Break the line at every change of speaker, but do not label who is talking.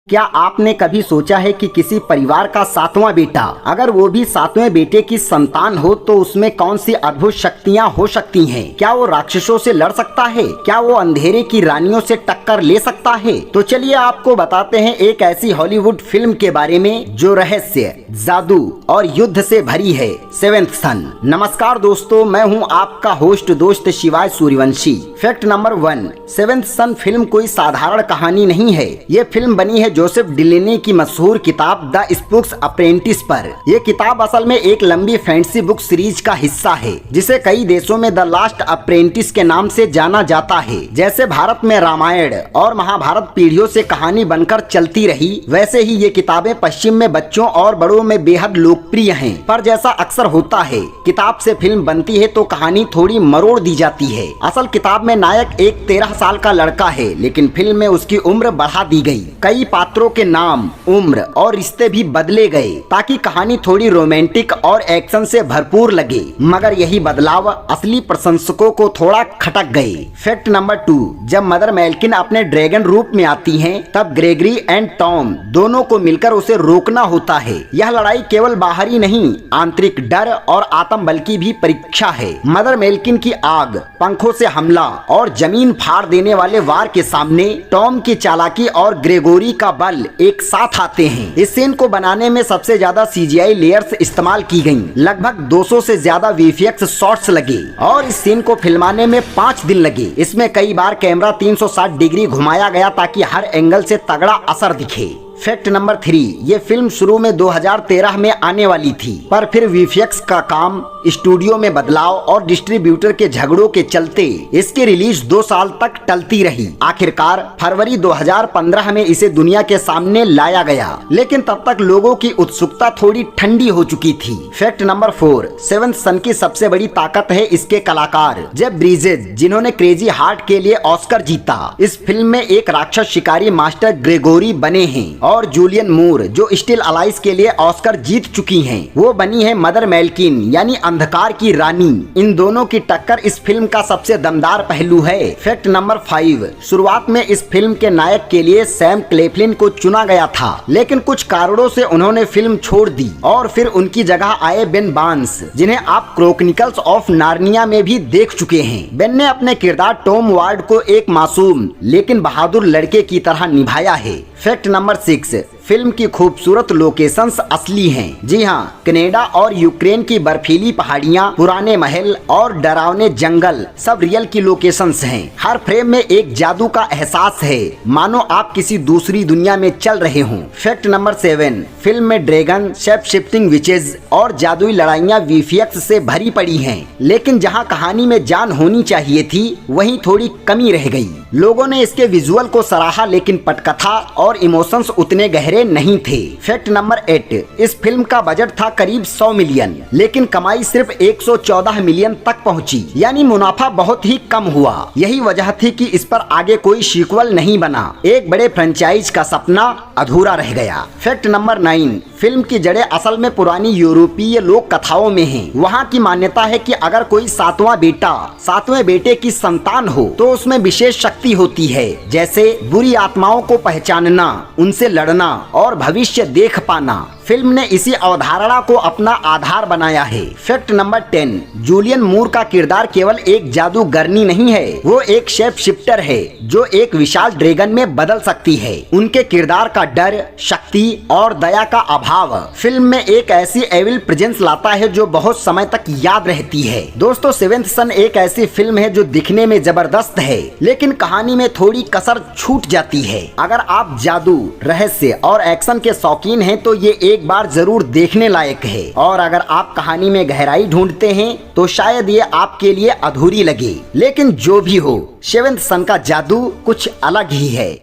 क्या आपने कभी सोचा है कि किसी परिवार का सातवां बेटा अगर वो भी सातवें बेटे की संतान हो तो उसमें कौन सी अद्भुत शक्तियां हो सकती हैं? क्या वो राक्षसों से लड़ सकता है? क्या वो अंधेरे की रानियों से टक्कर ले सकता है? तो चलिए आपको बताते हैं एक ऐसी हॉलीवुड फिल्म के बारे में जो रहस्य, जादू और युद्ध से भरी है, सेवेंथ सन। नमस्कार दोस्तों, मैं हूँ आपका होस्ट दोस्त शिवाय Suryavanshi. Fact number 1, seventh sun film कोई साधारण कहानी नहीं है। ये फिल्म बनी है जोसेफ डिलेनी की मशहूर किताब द स्पूक्स अप्रेंटिस पर। ये किताब असल में एक लंबी फैंटेसी बुक सीरीज का हिस्सा है जिसे कई देशों में द लास्ट अप्रेंटिस के नाम से जाना जाता है। जैसे भारत में रामायण और महाभारत पीढ़ियों से कहानी बनकर चलती रही, वैसे ही ये किताबें पश्चिम में बच्चों और बड़ों में बेहद लोकप्रिय हैं। पर जैसा अक्सर होता है, किताब से फिल्म बनती है तो कहानी थोड़ी मरोड़ दी जाती है। असल किताब में नायक एक 13 साल का लड़का है, लेकिन फिल्म में उसकी उम्र बढ़ा दी गई। कई पात्रों के नाम, उम्र और रिश्ते भी बदले गए ताकि कहानी थोड़ी रोमांटिक और एक्शन से भरपूर लगे, मगर यही बदलाव असली प्रशंसकों को थोड़ा खटक गए। फैक्ट नंबर 2, जब मदर मेल्किन अपने ड्रैगन रूप में आती हैं, तब ग्रेगरी एंड टॉम दोनों को मिलकर उसे रोकना होता है। यह लड़ाई केवल बाहरी नहीं, आंतरिक डर और आत्म बल की भी परीक्षा है। मदर मेल्किन की आग, पंखों से हमला और जमीन फाड़ देने वाले वार के सामने टॉम की चालाकी और ग्रेगोरी का बल एक साथ आते हैं। इस सीन को बनाने में सबसे ज्यादा सीजीआई लेयर्स इस्तेमाल की गयी। लगभग 200 से ज्यादा वीएफएक्स शॉट्स लगे और इस सीन को फिल्माने में 5 दिन लगे। इसमें कई बार कैमरा 360 डिग्री घुमाया गया ताकि हर एंगल से तगड़ा असर दिखे। फैक्ट नंबर 3, ये फिल्म शुरू में 2013 में आने वाली थी, पर फिर वीएफएक्स का काम, स्टूडियो में बदलाव और डिस्ट्रीब्यूटर के झगड़ों के चलते इसकी रिलीज 2 साल तक टलती रही। आखिरकार फरवरी 2015 में इसे दुनिया के सामने लाया गया, लेकिन तब तक लोगों की उत्सुकता थोड़ी ठंडी हो चुकी थी। फैक्ट नंबर 4, सेवेंथ सन की सबसे बड़ी ताकत है इसके कलाकार जेफ ब्रिजेस, जिन्होंने क्रेजी हार्ट के लिए ऑस्कर जीता। इस फिल्म में एक राक्षस शिकारी मास्टर ग्रेगोरी बने हैं और जूलियन मूर, जो स्टिल अलाइज के लिए ऑस्कर जीत चुकी हैं, वो बनी है मदर मेल्किन यानी अंधकार की रानी। इन दोनों की टक्कर इस फिल्म का सबसे दमदार पहलू है। फैक्ट नंबर 5, शुरुआत में इस फिल्म के नायक के लिए सैम क्लेफलिन को चुना गया था, लेकिन कुछ कारणों से उन्होंने फिल्म छोड़ दी और फिर उनकी जगह आए बेन बार्न्स, जिन्हें आप क्रॉनिकल्स ऑफ नार्निया में भी देख चुके हैं। बेन ने अपने किरदार टॉम वार्ड को एक मासूम लेकिन बहादुर लड़के की तरह निभाया है। फैक्ट नंबर 6, फिल्म की खूबसूरत लोकेशंस असली हैं। जी हाँ, कनाडा और यूक्रेन की बर्फीली पहाड़ियाँ, पुराने महल और डरावने जंगल सब रियल की लोकेशंस हैं। हर फ्रेम में एक जादू का एहसास है, मानो आप किसी दूसरी दुनिया में चल रहे हों। फैक्ट नंबर 7, फिल्म में ड्रैगन, शेप शिफ्टिंग विचेज और जादुई लड़ाइयाँ वीएफएक्स से भरी पड़ी हैं, लेकिन जहाँ कहानी में जान होनी चाहिए थी वहीं थोड़ी कमी रह गई। लोगों ने इसके विजुअल को सराहा, लेकिन पटकथा और इमोशंस उतने गहरे नहीं थे। फैक्ट नंबर 8, इस फिल्म का बजट था करीब 100 मिलियन, लेकिन कमाई सिर्फ 114 मिलियन तक पहुंची, यानी मुनाफा बहुत ही कम हुआ। यही वजह थी कि इस पर आगे कोई सीक्वल नहीं बना। एक बड़े फ्रेंचाइज का सपना अधूरा रह गया। फैक्ट नंबर 9, फिल्म की जड़ें असल में पुरानी यूरोपीय लोक कथाओं में हैं। वहाँ की मान्यता है कि अगर कोई सातवां बेटा सातवें बेटे की संतान हो तो उसमें विशेष शक्ति होती है, जैसे बुरी आत्माओं को पहचानना, उनसे लड़ना और भविष्य देख पाना। फिल्म ने इसी अवधारणा को अपना आधार बनाया है। फैक्ट नंबर 10, जूलियन मूर का किरदार केवल एक जादूगरनी नहीं है, वो एक शेप शिफ्टर है जो एक विशाल ड्रैगन में बदल सकती है। उनके किरदार का डर, शक्ति और दया का अभाव फिल्म में एक ऐसी एविल प्रेजेंस लाता है जो बहुत समय तक याद रहती है। दोस्तों, सेवेंथ सन एक ऐसी फिल्म है जो दिखने में जबरदस्त है, लेकिन कहानी में थोड़ी कसर छूट जाती है। अगर आप जादू, रहस्य और एक्शन के शौकीन हैं तो ये एक बार जरूर देखने लायक है, और अगर आप कहानी में गहराई ढूंढते हैं तो शायद ये आपके लिए अधूरी लगे। लेकिन जो भी हो, सेवेंथ सन का जादू कुछ अलग ही है।